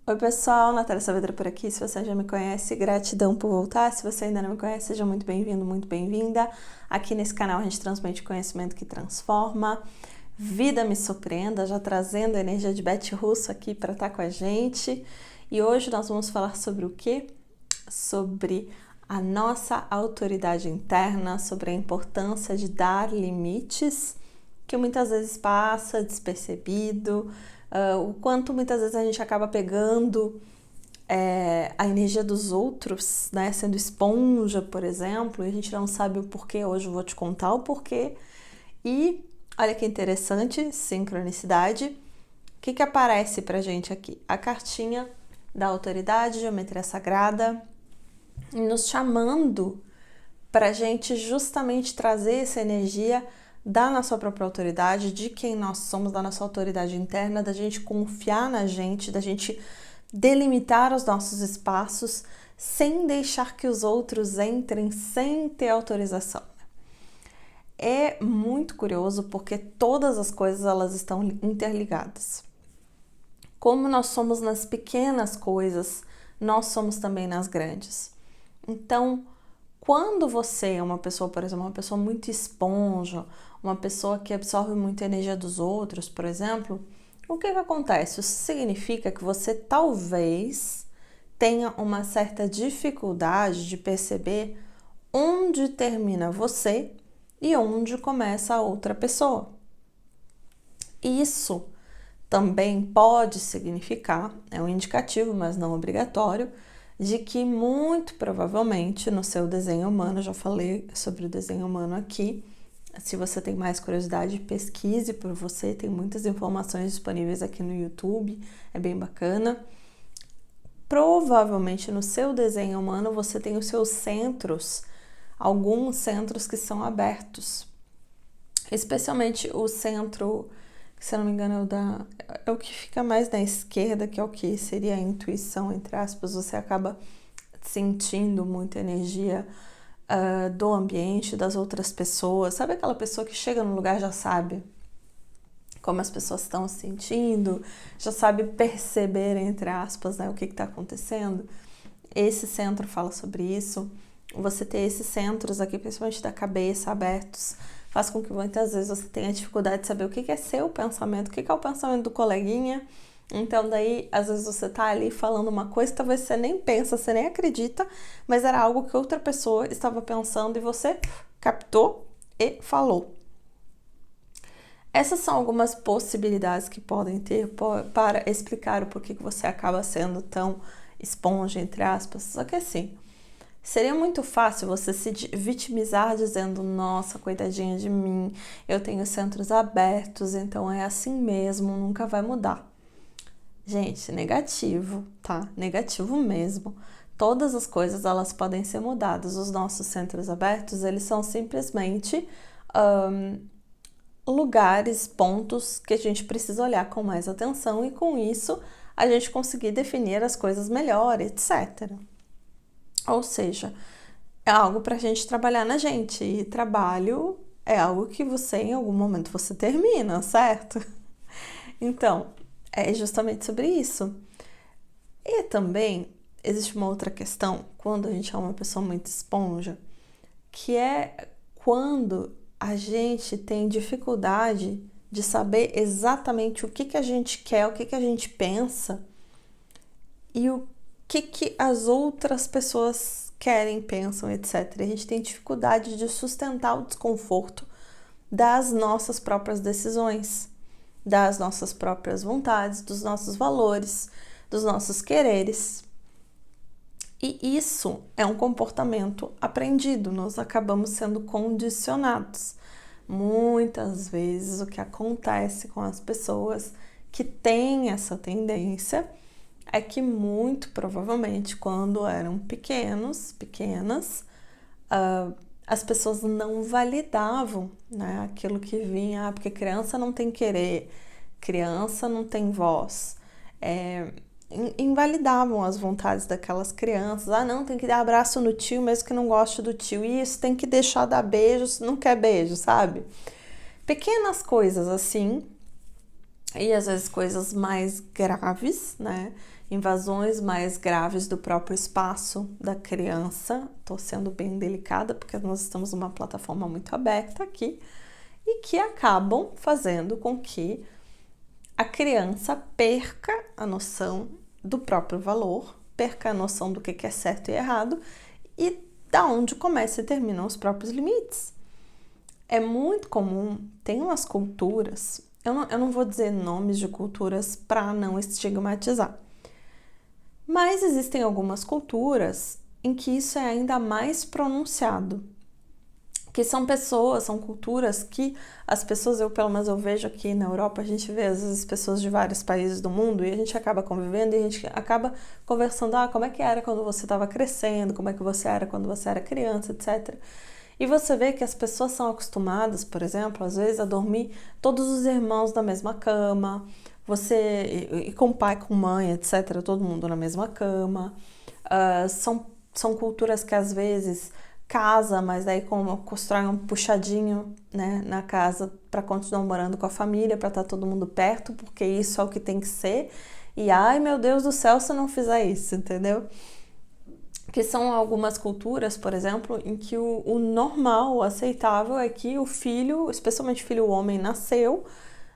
Oi pessoal, Natália Saavedra por aqui. Se você já me conhece, gratidão por voltar. Se você ainda não me conhece, seja muito bem-vindo, muito bem-vinda. Aqui nesse canal a gente transmite conhecimento que transforma. Vida me surpreenda, já trazendo a energia de Beth Russo aqui para estar com a gente. E hoje nós vamos falar sobre o quê? Sobre a nossa autoridade interna, sobre a importância de dar limites, que muitas vezes passa despercebido, o quanto muitas vezes a gente acaba pegando a energia dos outros, né? Sendo esponja, por exemplo, e a gente não sabe o porquê. Hoje eu vou te contar o porquê. E olha que interessante, sincronicidade. O que aparece pra gente aqui? A cartinha da autoridade, geometria sagrada, nos chamando pra gente justamente trazer essa energia da nossa própria autoridade, de quem nós somos, da nossa autoridade interna, da gente confiar na gente, da gente delimitar os nossos espaços sem deixar que os outros entrem sem ter autorização. É muito curioso porque todas as coisas elas estão interligadas. Como nós somos nas pequenas coisas, nós somos também nas grandes. Então, quando você é uma pessoa, por exemplo, uma pessoa muito esponja, uma pessoa que absorve muita energia dos outros, por exemplo, o que acontece? Isso significa que você talvez tenha uma certa dificuldade de perceber onde termina você e onde começa a outra pessoa. Isso também pode significar, é um indicativo, mas não obrigatório, de que muito provavelmente no seu desenho humano, já falei sobre o desenho humano aqui, se você tem mais curiosidade, pesquise por você, tem muitas informações disponíveis aqui no YouTube, é bem bacana. Provavelmente no seu desenho humano você tem os seus centros, alguns centros que são abertos, especialmente o centro, se eu não me engano, é o que fica mais na esquerda, que é o que seria a intuição, entre aspas. Você acaba sentindo muita energia do ambiente, das outras pessoas. Sabe aquela pessoa que chega no lugar e já sabe como as pessoas estão se sentindo, já sabe perceber, entre aspas, né, o que está acontecendo? Esse centro fala sobre isso. Você ter esses centros aqui, principalmente da cabeça, abertos, faz com que muitas vezes você tenha dificuldade de saber o que é seu pensamento, o que é o pensamento do coleguinha. Então daí, às vezes você tá ali falando uma coisa, talvez você nem pensa, você nem acredita, mas era algo que outra pessoa estava pensando e você captou e falou. Essas são algumas possibilidades que podem ter para explicar o porquê que você acaba sendo tão esponja, entre aspas. Só que assim, seria muito fácil você se vitimizar dizendo: nossa, coitadinha de mim, eu tenho centros abertos, então é assim mesmo, nunca vai mudar. Gente, negativo, tá? Negativo mesmo. Todas as coisas, elas podem ser mudadas. Os nossos centros abertos, eles são simplesmente lugares, pontos que a gente precisa olhar com mais atenção e com isso a gente conseguir definir as coisas melhor, etc. Ou seja, é algo para a gente trabalhar na gente. E trabalho é algo que você, em algum momento, você termina, certo? Então, é justamente sobre isso. E também existe uma outra questão, quando a gente é uma pessoa muito esponja, que é quando a gente tem dificuldade de saber exatamente o que a gente quer, o que a gente pensa e o que as outras pessoas querem, pensam, etc. A gente tem dificuldade de sustentar o desconforto das nossas próprias decisões, das nossas próprias vontades, dos nossos valores, dos nossos quereres. E isso é um comportamento aprendido, nós acabamos sendo condicionados. Muitas vezes o que acontece com as pessoas que têm essa tendência é que muito provavelmente quando eram pequenas, as pessoas não validavam, né, aquilo que vinha, porque criança não tem querer, criança não tem voz. Invalidavam as vontades daquelas crianças. Ah, não, tem que dar abraço no tio mesmo que não goste do tio. Isso, tem que deixar dar beijo se não quer beijo, sabe? Pequenas coisas assim e às vezes coisas mais graves, né? Invasões mais graves do próprio espaço da criança. Tô sendo bem delicada porque nós estamos numa plataforma muito aberta aqui e que acabam fazendo com que a criança perca a noção do próprio valor, perca a noção do que é certo e errado e da onde começa e terminam os próprios limites. É muito comum, tem umas culturas, eu não vou dizer nomes de culturas para não estigmatizar, mas existem algumas culturas em que isso é ainda mais pronunciado, que são pessoas, são culturas que as pessoas, pelo menos eu vejo aqui na Europa, a gente vê às vezes pessoas de vários países do mundo e a gente acaba convivendo e a gente acaba conversando, como é que era quando você estava crescendo, como é que você era quando você era criança, etc. E você vê que as pessoas são acostumadas, por exemplo, às vezes a dormir todos os irmãos na mesma cama, e com pai, com mãe, etc., todo mundo na mesma cama. São culturas que às vezes casa, mas daí constrói um puxadinho, né, na casa para continuar morando com a família, para estar todo mundo perto, porque isso é o que tem que ser. E ai meu Deus do céu se não fizer isso, entendeu? Que são algumas culturas, por exemplo, em que o normal, o aceitável é que o filho, especialmente o filho homem, nasceu,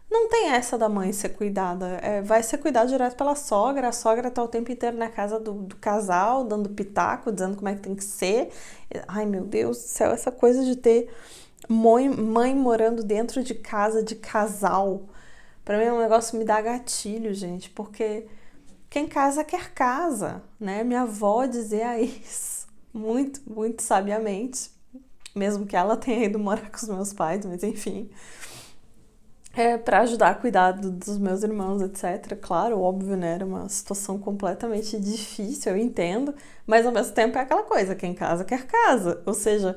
não tem essa da mãe ser cuidada, vai ser cuidado direto pela sogra, a sogra tá o tempo inteiro na casa do casal, dando pitaco, dizendo como é que tem que ser. Ai meu Deus do céu, essa coisa de ter mãe morando dentro de casa de casal, pra mim é um negócio que me dá gatilho, gente, porque quem casa quer casa, né? Minha avó dizia isso muito, muito sabiamente, mesmo que ela tenha ido morar com os meus pais, mas enfim. Para ajudar a cuidar dos meus irmãos, etc. Claro, óbvio, né? Era uma situação completamente difícil, eu entendo, mas ao mesmo tempo é aquela coisa, quem casa quer casa. Ou seja,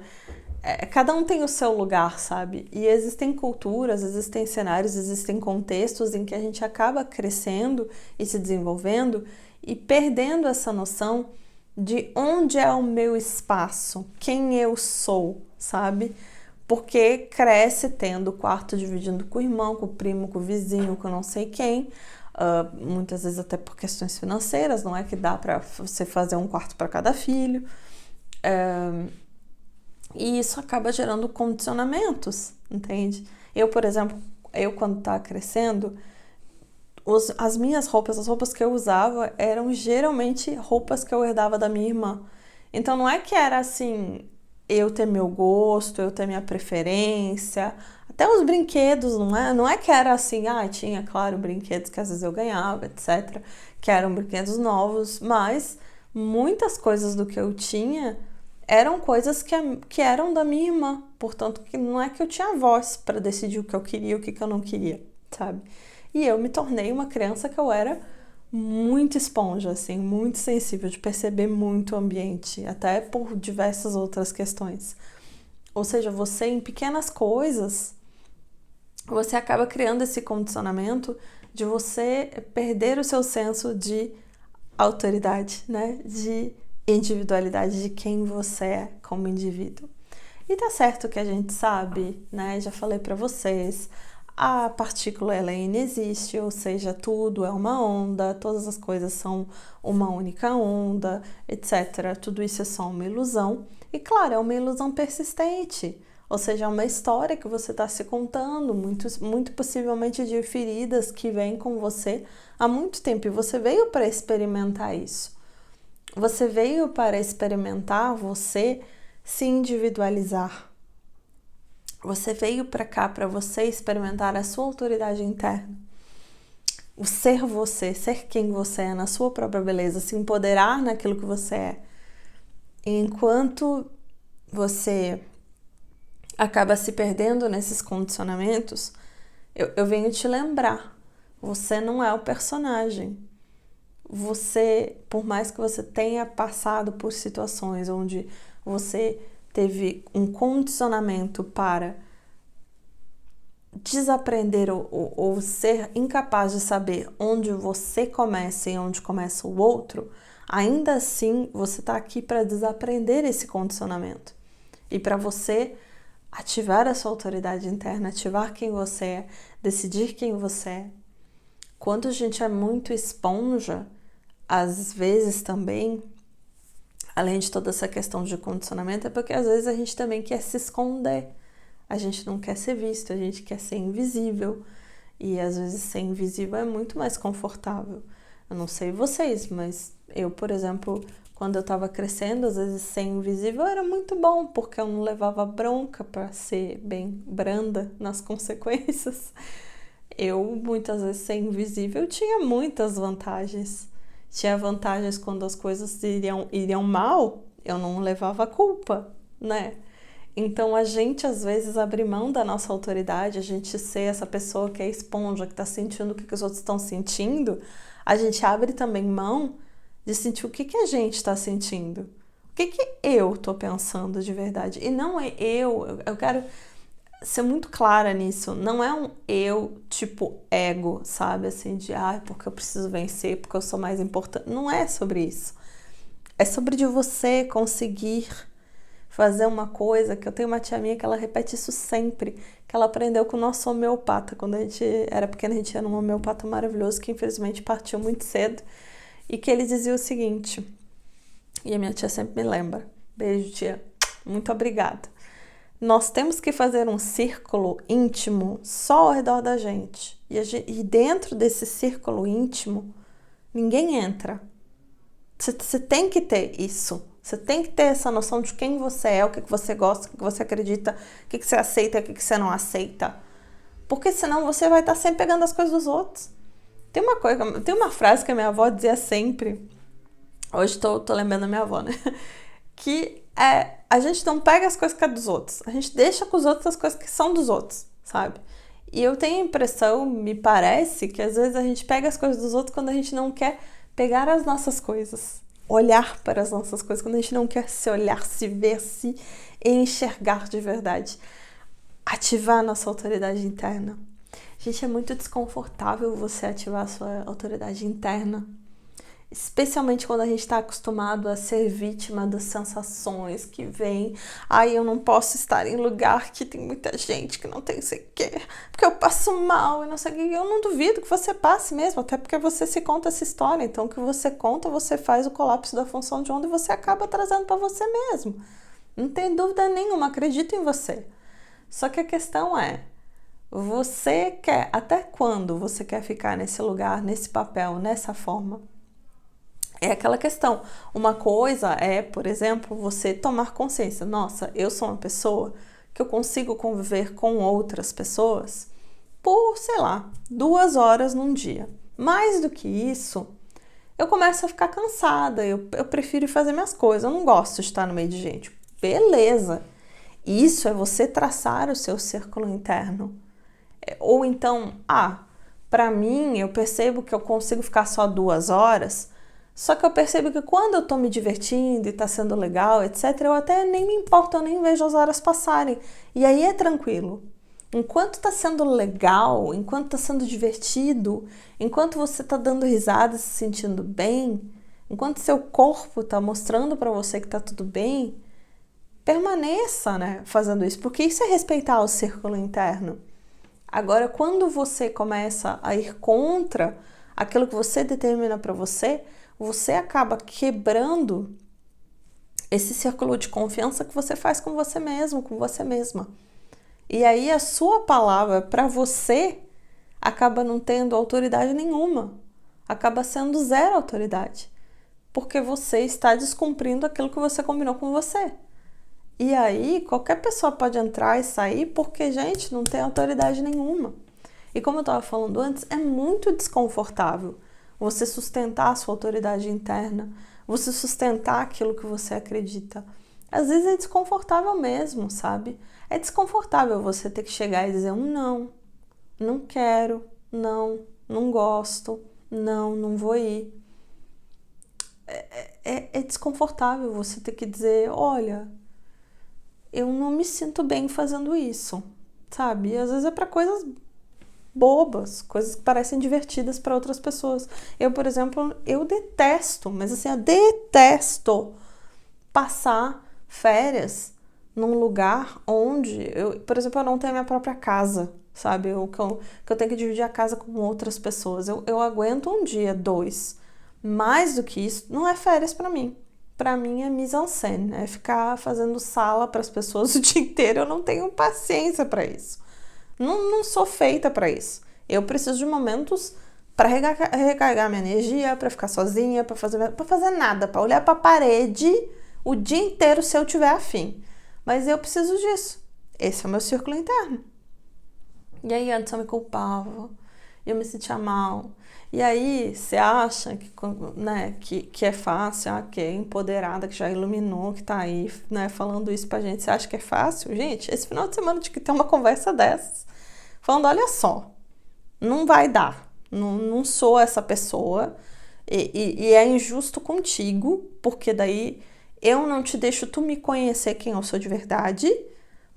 cada um tem o seu lugar, sabe? E existem culturas, existem cenários, existem contextos em que a gente acaba crescendo e se desenvolvendo e perdendo essa noção de onde é o meu espaço, quem eu sou, sabe? Porque cresce tendo o quarto dividindo com o irmão, com o primo, com o vizinho, com não sei quem, muitas vezes até por questões financeiras, não é que dá para você fazer um quarto para cada filho. E isso acaba gerando condicionamentos, entende? Eu, por exemplo, quando estava crescendo, as minhas roupas, as roupas que eu usava, eram geralmente roupas que eu herdava da minha irmã. Então não é que era assim, eu ter meu gosto, eu ter minha preferência, até os brinquedos, não é que era assim, tinha, claro, brinquedos que às vezes eu ganhava, etc., que eram brinquedos novos, mas muitas coisas do que eu tinha eram coisas que eram da minha irmã, portanto, que não é que eu tinha voz para decidir o que eu queria e o que eu não queria, sabe? E eu me tornei uma criança que eu era muito esponja, assim, muito sensível, de perceber muito o ambiente, até por diversas outras questões. Ou seja, você em pequenas coisas, você acaba criando esse condicionamento de você perder o seu senso de autoridade, né? De individualidade, de quem você é como indivíduo. E tá certo que a gente sabe, né? Já falei para vocês, a partícula ela inexiste, ou seja, tudo é uma onda, todas as coisas são uma única onda, etc. Tudo isso é só uma ilusão. E claro, é uma ilusão persistente, ou seja, é uma história que você está se contando, muito possivelmente de feridas que vêm com você há muito tempo. E você veio para experimentar isso. Você veio para experimentar você se individualizar. Você veio para cá para você experimentar a sua autoridade interna. O ser você, ser quem você é, na sua própria beleza, se empoderar naquilo que você é. Enquanto você acaba se perdendo nesses condicionamentos, eu venho te lembrar, você não é o personagem. Você, por mais que você tenha passado por situações onde você teve um condicionamento para desaprender ou ser incapaz de saber onde você começa e onde começa o outro, ainda assim você está aqui para desaprender esse condicionamento e para você ativar a sua autoridade interna, ativar quem você é, decidir quem você é. Quando a gente é muito esponja, às vezes também, além de toda essa questão de condicionamento, é porque às vezes a gente também quer se esconder. A gente não quer ser visto, a gente quer ser invisível. E às vezes ser invisível é muito mais confortável. Eu não sei vocês, mas eu, por exemplo, quando eu tava crescendo, às vezes ser invisível era muito bom, porque eu não levava bronca para ser bem branda nas consequências. Eu, muitas vezes, ser invisível tinha muitas vantagens. Tinha vantagens quando as coisas iriam mal, eu não levava culpa, né? Então, a gente, às vezes, abre mão da nossa autoridade, a gente ser essa pessoa que é esponja, que tá sentindo o que os outros estão sentindo, a gente abre também mão de sentir o que a gente está sentindo. O que eu tô pensando de verdade. E não é eu quero ser muito clara nisso. Não é um eu tipo ego, sabe? Assim, de porque eu preciso vencer, porque eu sou mais importante. Não é sobre isso. É sobre de você conseguir fazer uma coisa que eu tenho uma tia minha que ela repete isso sempre, que ela aprendeu com o nosso homeopata. Quando a gente era pequena, a gente era um homeopata maravilhoso que infelizmente partiu muito cedo e que ele dizia o seguinte, e a minha tia sempre me lembra: beijo, tia, muito obrigada. Nós temos que fazer um círculo íntimo só ao redor da gente. E dentro desse círculo íntimo, ninguém entra. Você tem que ter isso. Você tem que ter essa noção de quem você é, o que você gosta, o que você acredita, o que você aceita e o que você não aceita. Porque senão você vai estar sempre pegando as coisas dos outros. Tem uma frase que a minha avó dizia sempre. Hoje tô lembrando da minha avó, né? Que a gente não pega as coisas que é dos outros. A gente deixa com os outros as coisas que são dos outros, sabe? E eu tenho a impressão, me parece, que às vezes a gente pega as coisas dos outros quando a gente não quer pegar as nossas coisas. Olhar para as nossas coisas, quando a gente não quer se olhar, se ver, se enxergar de verdade. Ativar a nossa autoridade interna. Gente, é muito desconfortável você ativar a sua autoridade interna. Especialmente quando a gente está acostumado a ser vítima das sensações que vem. Eu não posso estar em lugar que tem muita gente, que não tem sei o quê, porque eu passo mal e não sei o quê. Eu não duvido que você passe mesmo, até porque você se conta essa história. Então, o que você conta, você faz o colapso da função de onda e você acaba trazendo para você mesmo. Não tem dúvida nenhuma, acredito em você. Só que a questão é, você quer, até quando você quer ficar nesse lugar, nesse papel, nessa forma? É aquela questão. Uma coisa é, por exemplo, você tomar consciência. Nossa, eu sou uma pessoa que eu consigo conviver com outras pessoas por, sei lá, 2 horas num dia. Mais do que isso, eu começo a ficar cansada. Eu prefiro fazer minhas coisas. Eu não gosto de estar no meio de gente. Beleza. Isso é você traçar o seu círculo interno. Ou então, para mim, eu percebo que eu consigo ficar só 2 horas. Só que eu percebo que quando eu tô me divertindo e tá sendo legal, etc., eu até nem me importo, eu nem vejo as horas passarem. E aí é tranquilo. Enquanto tá sendo legal, enquanto tá sendo divertido, enquanto você tá dando risada, se sentindo bem, enquanto seu corpo tá mostrando pra você que tá tudo bem, permaneça, né, fazendo isso, porque isso é respeitar o círculo interno. Agora, quando você começa a ir contra aquilo que você determina pra você acaba quebrando esse círculo de confiança que você faz com você mesmo, com você mesma. E aí a sua palavra para você acaba não tendo autoridade nenhuma. Acaba sendo 0 autoridade. Porque você está descumprindo aquilo que você combinou com você. E aí qualquer pessoa pode entrar e sair porque, gente, não tem autoridade nenhuma. E como eu estava falando antes, é muito desconfortável você sustentar a sua autoridade interna, você sustentar aquilo que você acredita. Às vezes é desconfortável mesmo, sabe? É desconfortável você ter que chegar e dizer não, não quero, não gosto, não vou ir. É desconfortável você ter que dizer, olha, eu não me sinto bem fazendo isso, sabe? E às vezes é para coisas bobas, coisas que parecem divertidas para outras pessoas. Eu, por exemplo, eu detesto, mas assim, eu detesto passar férias num lugar onde, por exemplo, eu não tenho a minha própria casa, sabe? Que eu tenho que dividir a casa com outras pessoas. Eu aguento um dia, 2. Mais do que isso, não é férias pra mim. Pra mim é mise-en-scène, é ficar fazendo sala pras pessoas o dia inteiro. Eu não tenho paciência pra isso. Não sou feita pra isso. Eu preciso de momentos pra recarregar minha energia, pra ficar sozinha, pra fazer nada, pra olhar pra parede o dia inteiro se eu tiver afim. Mas eu preciso disso. Esse é o meu círculo interno. E aí antes eu me culpava, eu me sentia mal. E aí você acha que, né, que é fácil, que é empoderada, que já iluminou, que tá aí, né, falando isso pra gente. Você acha que é fácil? Gente, esse final de semana eu tinha que ter uma conversa dessas. Falando, olha só, não vai dar. Não sou essa pessoa. E é injusto contigo, porque daí eu não te deixo tu me conhecer quem eu sou de verdade.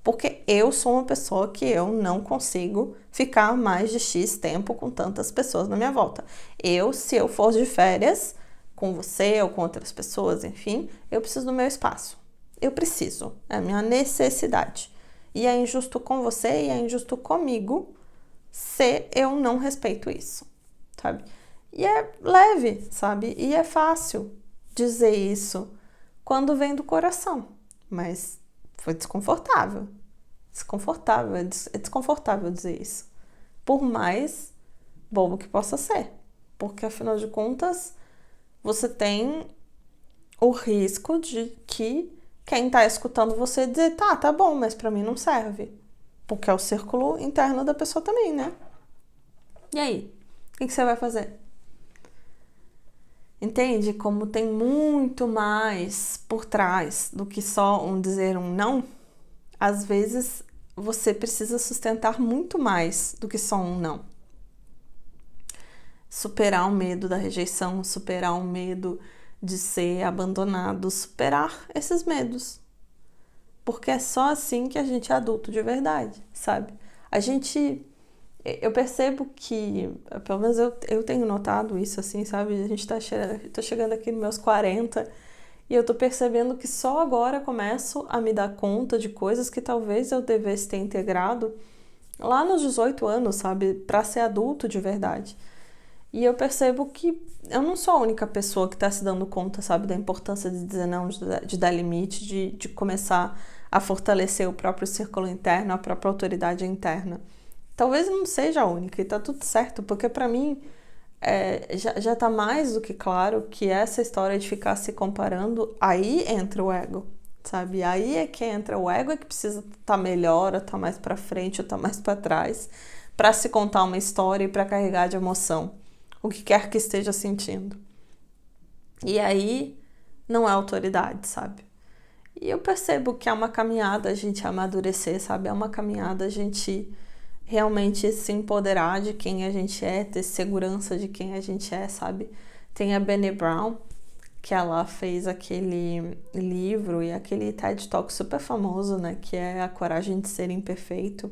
Porque eu sou uma pessoa que eu não consigo ficar mais de X tempo com tantas pessoas na minha volta. Se eu for de férias com você ou com outras pessoas, enfim, eu preciso do meu espaço. Eu preciso, é a minha necessidade. E é injusto com você e é injusto comigo se eu não respeito isso, sabe? E é leve, sabe? E é fácil dizer isso quando vem do coração, mas foi desconfortável. É desconfortável dizer isso. Por mais bobo que possa ser. Porque, afinal de contas, você tem o risco de que quem tá escutando você dizer, tá bom, mas pra mim não serve. Porque é o círculo interno da pessoa também, né? E aí? O que você vai fazer? Entende como tem muito mais por trás do que só dizer um não? Às vezes você precisa sustentar muito mais do que só um não. Superar o medo da rejeição, superar o medo de ser abandonado, superar esses medos. Porque é só assim que a gente é adulto de verdade, sabe? Eu percebo que, pelo menos eu tenho notado isso, assim, sabe? A gente tô chegando aqui nos meus 40 e eu tô percebendo que só agora começo a me dar conta de coisas que talvez eu devesse ter integrado lá nos 18 anos, sabe? Pra ser adulto de verdade. E eu percebo que eu não sou a única pessoa que tá se dando conta, sabe? Da importância de dizer não, de dar limite, de começar a fortalecer o próprio círculo interno, a própria autoridade interna. Talvez eu não seja a única e tá tudo certo, porque pra mim já tá mais do que claro que essa história de ficar se comparando, aí entra o ego, sabe? Aí é que entra o ego, é que precisa estar melhor, ou tá mais pra frente, ou tá mais pra trás, pra se contar uma história e pra carregar de emoção o que quer que esteja sentindo. E aí não é autoridade, sabe? E eu percebo que é uma caminhada a gente amadurecer, sabe? É uma caminhada a gente realmente se empoderar de quem a gente é, ter segurança de quem a gente é, sabe? Tem a Brené Brown, que ela fez aquele livro e aquele TED Talk super famoso, né? Que é A Coragem de Ser Imperfeito.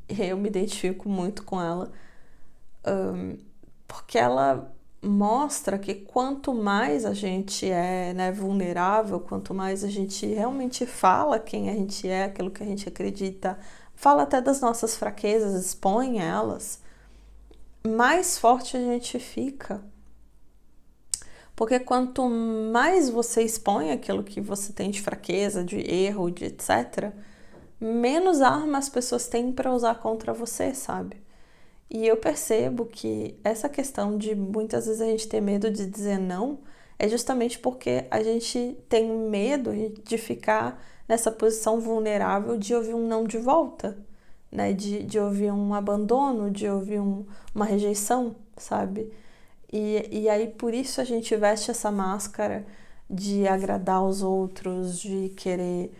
Eu me identifico muito com ela, porque ela mostra que quanto mais a gente é, né, vulnerável, quanto mais a gente realmente fala quem a gente é, aquilo que a gente acredita, fala até das nossas fraquezas, expõe elas, mais forte a gente fica. Porque quanto mais você expõe aquilo que você tem de fraqueza, de erro, de etc., menos arma as pessoas têm para usar contra você, sabe? E eu percebo que essa questão de muitas vezes a gente ter medo de dizer não é justamente porque a gente tem medo de ficar nessa posição vulnerável de ouvir um não de volta, né? De ouvir um abandono, de ouvir uma rejeição, sabe? E aí por isso a gente veste essa máscara de agradar os outros, de querer,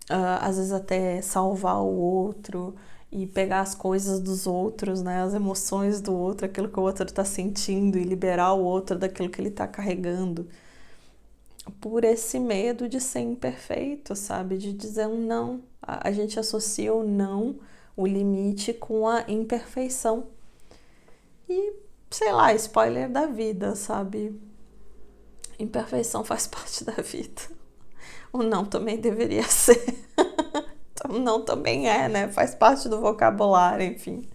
às vezes até salvar o outro, e pegar as coisas dos outros, né, as emoções do outro, aquilo que o outro está sentindo e liberar o outro daquilo que ele está carregando. Por esse medo de ser imperfeito, sabe? De dizer um não. A gente associa o não, o limite, com a imperfeição. E, sei lá, spoiler da vida, sabe? Imperfeição faz parte da vida. O não também deveria ser. Não também é, né? Faz parte do vocabulário, enfim.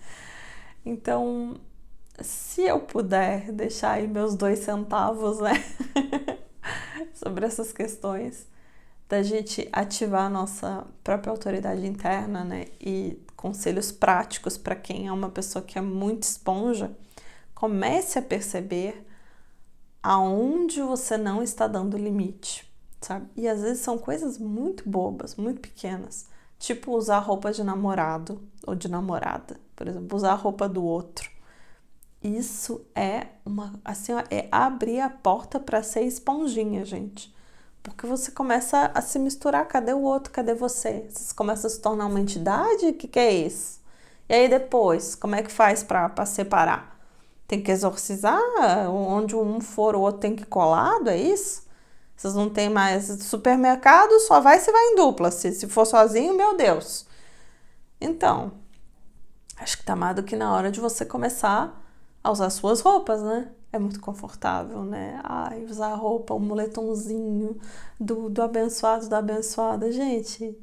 Então, se eu puder deixar aí meus 2 centavos, né? Sobre essas questões da gente ativar a nossa própria autoridade interna, né? E conselhos práticos para quem é uma pessoa que é muito esponja, comece a perceber aonde você não está dando limite, sabe? E às vezes são coisas muito bobas, muito pequenas, tipo usar roupa de namorado ou de namorada, por exemplo, usar a roupa do outro. Isso é assim, ó, é abrir a porta para ser esponjinha, gente. Porque você começa a se misturar, cadê o outro, cadê você? Você começa a se tornar uma entidade, o que é isso? E aí depois, como é que faz para separar? Tem que exorcizar? Onde um for, o outro tem que ir colado, é isso? Vocês não tem mais supermercado, só vai se vai em dupla. Se for sozinho, meu Deus. Então, acho que tá mais do que na hora de você começar a usar suas roupas, né? É muito confortável, né? Ai, usar a roupa, o moletomzinho do abençoado, da abençoada. Gente,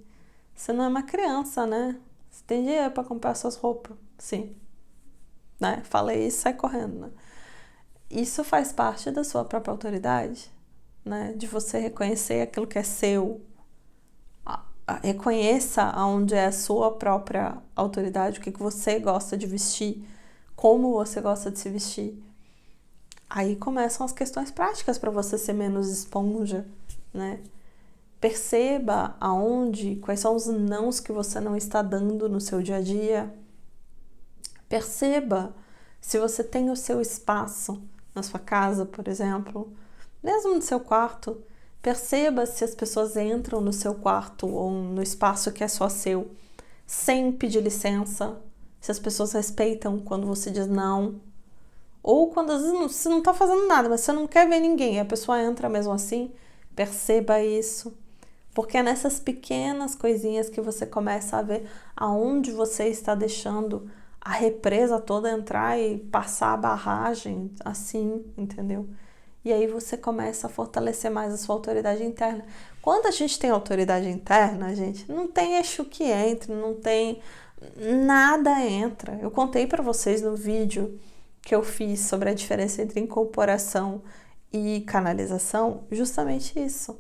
você não é uma criança, né? Você tem dinheiro pra comprar suas roupas. Sim. Né? Falei isso, sai correndo, né? Isso faz parte da sua própria autoridade, né? De você reconhecer aquilo que é seu. Reconheça aonde é a sua própria autoridade, o que você gosta de vestir, como você gosta de se vestir. Aí começam as questões práticas para você ser menos esponja, né? Perceba quais são os nãos que você não está dando no seu dia a dia. Perceba se você tem o seu espaço na sua casa, por exemplo, mesmo no seu quarto. Perceba se as pessoas entram no seu quarto ou no espaço que é só seu, sem pedir licença, se as pessoas respeitam quando você diz não. Ou quando às vezes você não tá fazendo nada, mas você não quer ver ninguém, e a pessoa entra mesmo assim, perceba isso. Porque é nessas pequenas coisinhas que você começa a ver aonde você está deixando a represa toda entrar e passar a barragem, assim, entendeu? E aí você começa a fortalecer mais a sua autoridade interna. Quando a gente tem autoridade interna, gente, não tem eixo que entre, não tem nada entra. Eu contei para vocês no vídeo que eu fiz sobre a diferença entre incorporação e canalização, justamente isso.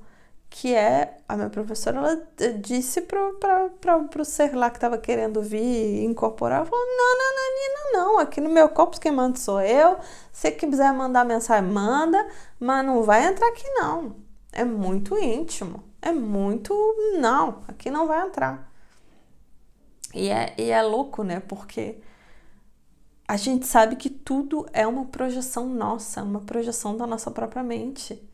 Que é, a minha professora, ela disse pro ser lá que estava querendo vir incorporar, falou, não, aqui no meu corpo quem manda sou eu, se quiser mandar mensagem, manda, mas não vai entrar aqui não, é muito íntimo, não, aqui não vai entrar. E é louco, né, porque a gente sabe que tudo é uma projeção nossa, uma projeção da nossa própria mente.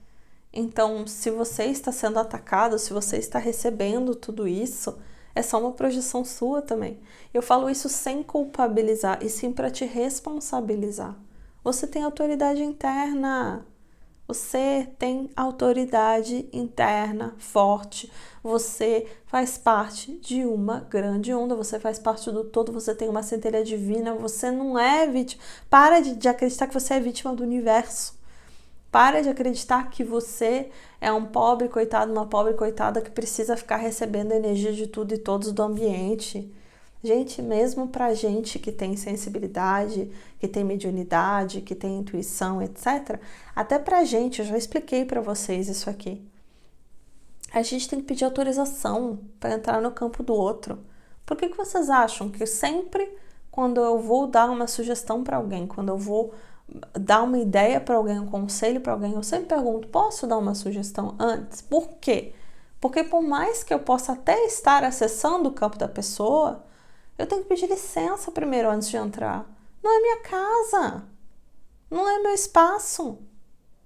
Então, se você está sendo atacado, se você está recebendo tudo isso, é só uma projeção sua também. Eu falo isso sem culpabilizar e sim para te responsabilizar. Você tem autoridade interna. Você tem autoridade interna forte. Você faz parte de uma grande onda. Você faz parte do todo. Você tem uma centelha divina. Você não é vítima. Para de acreditar que você é vítima do universo. Para de acreditar que você é um pobre coitado, uma pobre coitada que precisa ficar recebendo energia de tudo e todos do ambiente. Gente, mesmo pra gente que tem sensibilidade, que tem mediunidade, que tem intuição, etc., até pra gente, eu já expliquei pra vocês isso aqui. A gente tem que pedir autorização para entrar no campo do outro. Por que vocês acham que sempre quando eu vou dar uma sugestão para alguém, quando eu vou dar uma ideia para alguém, um conselho para alguém, eu sempre pergunto, posso dar uma sugestão antes? Por quê? Porque por mais que eu possa até estar acessando o campo da pessoa, eu tenho que pedir licença primeiro antes de entrar. Não é minha casa, não é meu espaço.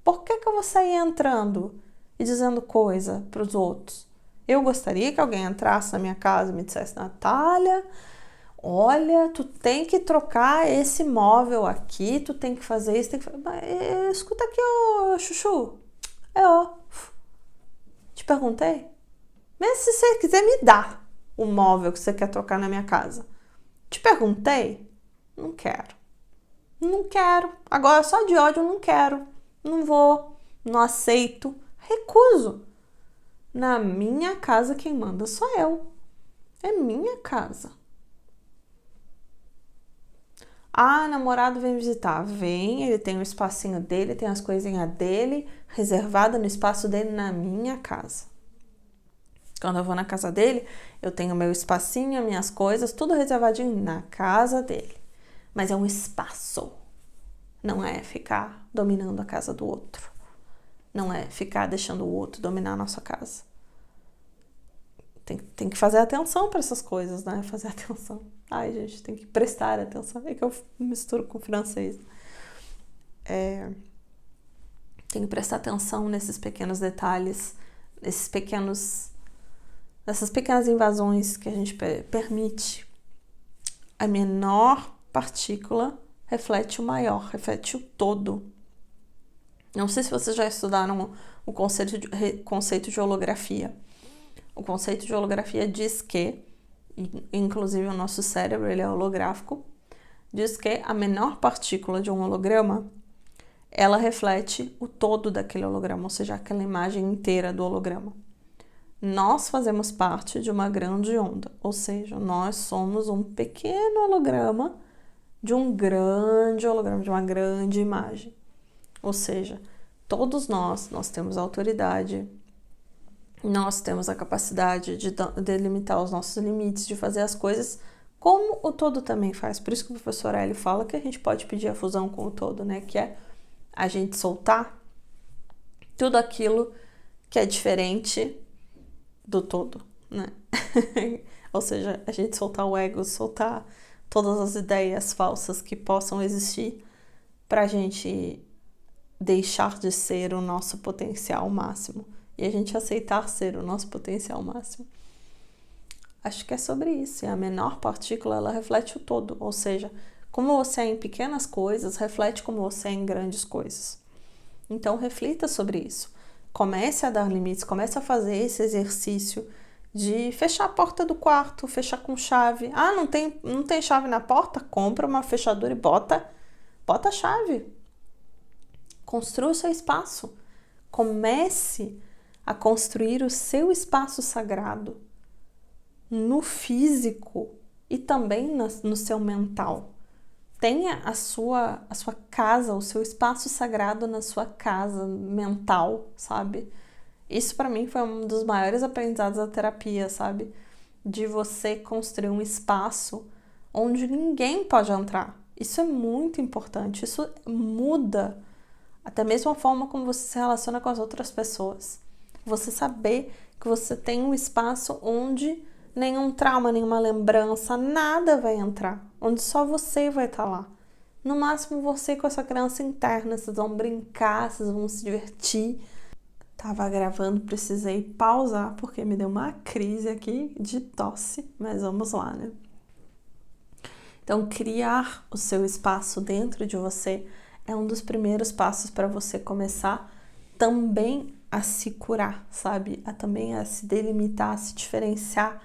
Por que eu vou sair entrando e dizendo coisa para os outros? Eu gostaria que alguém entrasse na minha casa e me dissesse, Natália, olha, tu tem que trocar esse móvel aqui, tu tem que fazer isso, tem que fazer... Escuta aqui, ô Chuchu. Te perguntei. Mas se você quiser me dar o móvel que você quer trocar na minha casa. Te perguntei? Não quero. Não quero. Agora só de ódio eu não quero. Não vou. Não aceito. Recuso. Na minha casa quem manda sou eu. É minha casa. Ah, namorado vem visitar. Vem, ele tem o espacinho dele, tem as coisinhas dele, reservado no espaço dele na minha casa. Quando eu vou na casa dele, eu tenho meu espacinho, minhas coisas, tudo reservadinho na casa dele. Mas é um espaço. Não é ficar dominando a casa do outro. Não é ficar deixando o outro dominar a nossa casa. Tem que fazer atenção para essas coisas, né? Fazer atenção. Ai, gente, tem que prestar atenção. É que eu misturo com francês. Tem que prestar atenção nesses pequenos detalhes, nessas pequenas invasões que a gente permite. A menor partícula reflete o maior, reflete o todo. Não sei se vocês já estudaram o conceito de holografia. O conceito de holografia diz que, inclusive o nosso cérebro ele é holográfico, diz que a menor partícula de um holograma, ela reflete o todo daquele holograma, ou seja, aquela imagem inteira do holograma. Nós fazemos parte de uma grande onda, ou seja, nós somos um pequeno holograma de um grande holograma, de uma grande imagem. Ou seja, todos nós temos autoridade, nós temos a capacidade de delimitar os nossos limites, de fazer as coisas como o todo também faz. Por isso que o professor Hélio fala que a gente pode pedir a fusão com o todo, né? Que é a gente soltar tudo aquilo que é diferente do todo, né? Ou seja, a gente soltar o ego, soltar todas as ideias falsas que possam existir pra gente deixar de ser o nosso potencial máximo e a gente aceitar ser o nosso potencial máximo. Acho que é sobre isso. E a menor partícula, ela reflete o todo, ou seja, como você é em pequenas coisas, reflete como você é em grandes coisas. Então, reflita sobre isso. Comece a dar limites, comece a fazer esse exercício de fechar a porta do quarto, fechar com chave. Ah, não tem chave na porta? Compra uma fechadura e bota a chave. Construa o seu espaço. Comece a construir o seu espaço sagrado no físico e também no seu mental. Tenha a sua casa, o seu espaço sagrado na sua casa mental, sabe? Isso para mim foi um dos maiores aprendizados da terapia, sabe? De você construir um espaço onde ninguém pode entrar. Isso é muito importante, isso muda até mesmo a forma como você se relaciona com as outras pessoas. Você saber que você tem um espaço onde nenhum trauma, nenhuma lembrança, nada vai entrar. Onde só você vai estar lá. No máximo você com essa criança interna, vocês vão brincar, vocês vão se divertir. Tava gravando, precisei pausar porque me deu uma crise aqui de tosse, mas vamos lá, né? Então, criar o seu espaço dentro de você é um dos primeiros passos para você começar também a se curar, sabe? Também a se delimitar, a se diferenciar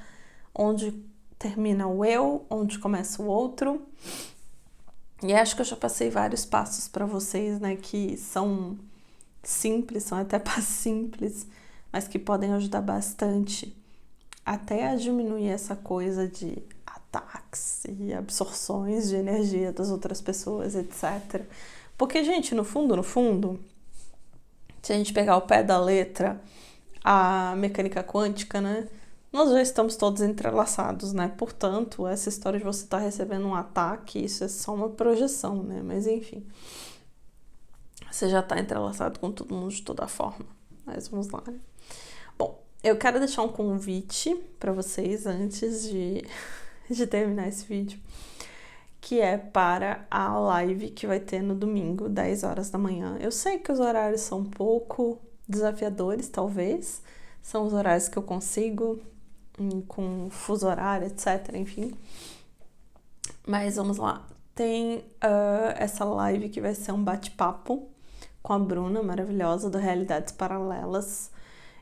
onde termina o eu, onde começa o outro. E acho que eu já passei vários passos para vocês, né? Que são simples, são até simples, mas que podem ajudar bastante até a diminuir essa coisa de ataques e absorções de energia das outras pessoas, etc. Porque, gente, no fundo, se a gente pegar o pé da letra, a mecânica quântica, né? Nós já estamos todos entrelaçados, né? Portanto, essa história de você estar recebendo um ataque, isso é só uma projeção, né? Mas, enfim, você já está entrelaçado com todo mundo de toda forma. Mas vamos lá, né? Bom, eu quero deixar um convite para vocês antes de terminar esse vídeo, que é para a live que vai ter no domingo, 10 horas da manhã. Eu sei que os horários são um pouco desafiadores, talvez. São os horários que eu consigo, com fuso horário, etc, enfim. Mas vamos lá. Tem essa live que vai ser um bate-papo com a Bruna, maravilhosa, do Realidades Paralelas.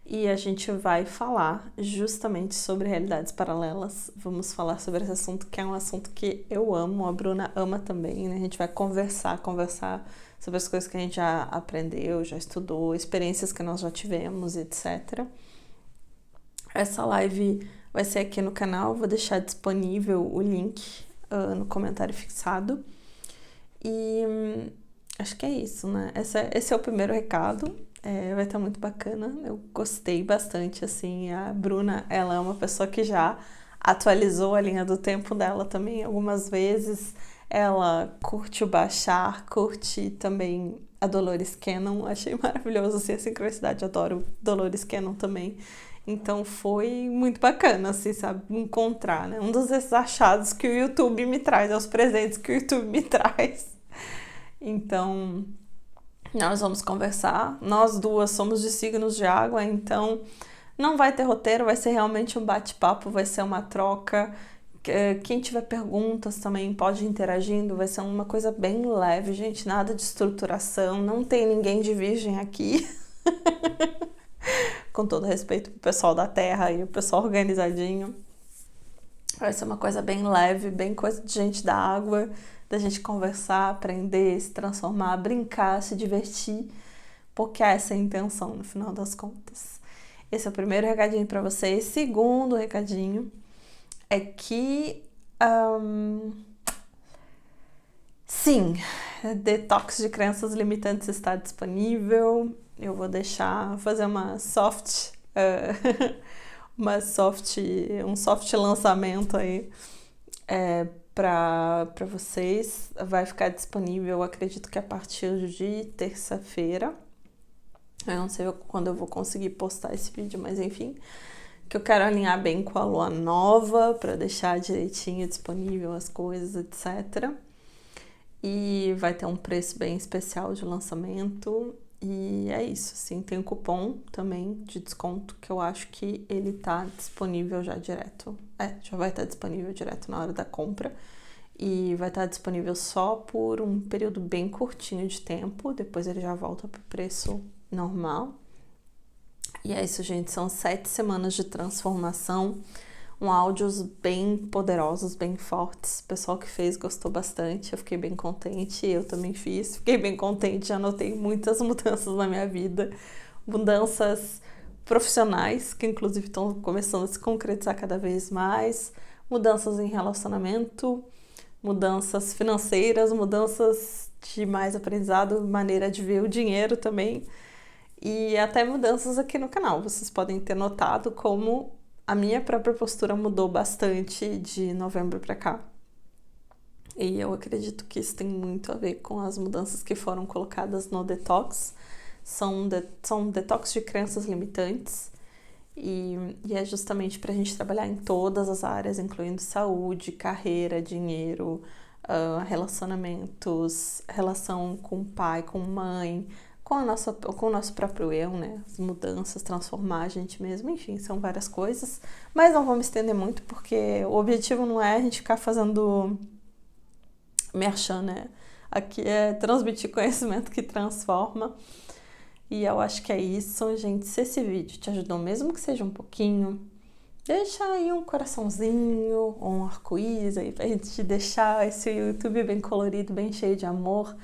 E a gente vai falar justamente sobre realidades paralelas. Vamos falar sobre esse assunto, que é um assunto que eu amo, a Bruna ama também, né? A gente vai conversar sobre as coisas que a gente já aprendeu, já estudou, experiências que nós já tivemos, etc. Essa live vai ser aqui no canal, vou deixar disponível o link no comentário fixado. E acho que é isso, né? Esse é o primeiro recado, vai estar muito bacana, eu gostei bastante, assim, a Bruna, ela é uma pessoa que já atualizou a linha do tempo dela também algumas vezes, ela curte o Bashar, curte também a Dolores Cannon, achei maravilhoso assim, a sincronicidade, adoro Dolores Cannon também. Então foi muito bacana, assim, sabe, encontrar, né? Um dos achados que o YouTube me traz, é os presentes que o YouTube me traz. Então, nós vamos conversar. Nós duas somos de signos de água, então não vai ter roteiro, vai ser realmente um bate-papo, vai ser uma troca. Quem tiver perguntas também pode ir interagindo, vai ser uma coisa bem leve, gente, nada de estruturação, não tem ninguém de virgem aqui. Com todo respeito pro pessoal da Terra e o pessoal organizadinho. Vai ser uma coisa bem leve, bem coisa de gente da água, da gente conversar, aprender, se transformar, brincar, se divertir, porque essa é a intenção no final das contas. Esse é o primeiro recadinho para vocês. Segundo recadinho é que sim, detox de crenças limitantes está disponível. Eu vou fazer um soft lançamento aí para vocês. Vai ficar disponível, acredito que a partir de terça-feira. Eu não sei quando eu vou conseguir postar esse vídeo, mas enfim, que eu quero alinhar bem com a lua nova para deixar direitinho disponível as coisas, etc. E vai ter um preço bem especial de lançamento. E é isso, assim, tem um cupom também de desconto que eu acho que ele tá disponível já direto. Já vai estar disponível direto na hora da compra. E vai estar disponível só por um período bem curtinho de tempo. Depois ele já volta pro preço normal. E é isso, gente, são 7 semanas de transformação. Áudios bem poderosos, bem fortes. O pessoal que fez gostou bastante, eu fiquei bem contente, eu também fiquei bem contente, já notei muitas mudanças na minha vida, mudanças profissionais, que inclusive estão começando a se concretizar cada vez mais, mudanças em relacionamento, mudanças financeiras, mudanças de mais aprendizado, maneira de ver o dinheiro também, e até mudanças aqui no canal. Vocês podem ter notado como a minha própria postura mudou bastante de novembro para cá. E eu acredito que isso tem muito a ver com as mudanças que foram colocadas no detox. São detox de crenças limitantes. E é justamente para a gente trabalhar em todas as áreas, incluindo saúde, carreira, dinheiro, relacionamentos, relação com pai, com mãe, com o nosso próprio eu, né? As mudanças, transformar a gente mesmo, enfim, são várias coisas. Mas não vou me estender muito, porque o objetivo não é a gente ficar fazendo merchan, né? Aqui é transmitir conhecimento que transforma. E eu acho que é isso, gente. Se esse vídeo te ajudou, mesmo que seja um pouquinho, deixa aí um coraçãozinho ou um arco-íris aí pra gente deixar esse YouTube bem colorido, bem cheio de amor.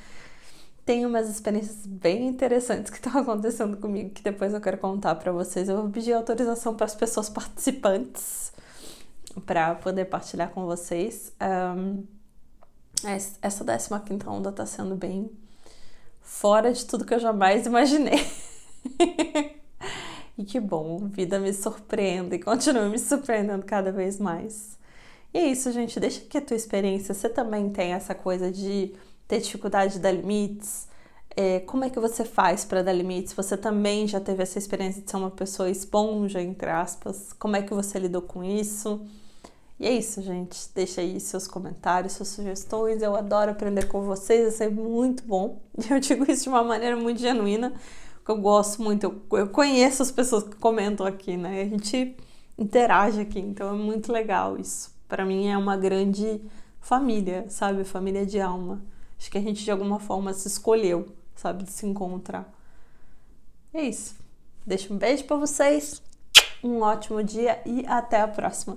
Tem umas experiências bem interessantes que estão acontecendo comigo, que depois eu quero contar pra vocês. Eu vou pedir autorização para as pessoas participantes para poder partilhar com vocês. Essa 15ª onda tá sendo bem fora de tudo que eu jamais imaginei. E que bom, a vida me surpreende e continua me surpreendendo cada vez mais. E é isso, gente, deixa aqui a tua experiência. Você também tem essa coisa de ter dificuldade de dar limites? Como é que você faz para dar limites? Você também já teve essa experiência de ser uma pessoa esponja, entre aspas? Como é que você lidou com isso? E é isso, gente. Deixa aí seus comentários, suas sugestões. Eu adoro aprender com vocês, isso é muito bom. E eu digo isso de uma maneira muito genuína, porque eu gosto muito. Eu conheço as pessoas que comentam aqui, né? A gente interage aqui, então é muito legal isso. Para mim é uma grande família, sabe? Família de alma. Acho que a gente de alguma forma se escolheu, sabe? De se encontrar. É isso. Deixo um beijo pra vocês, um ótimo dia e até a próxima.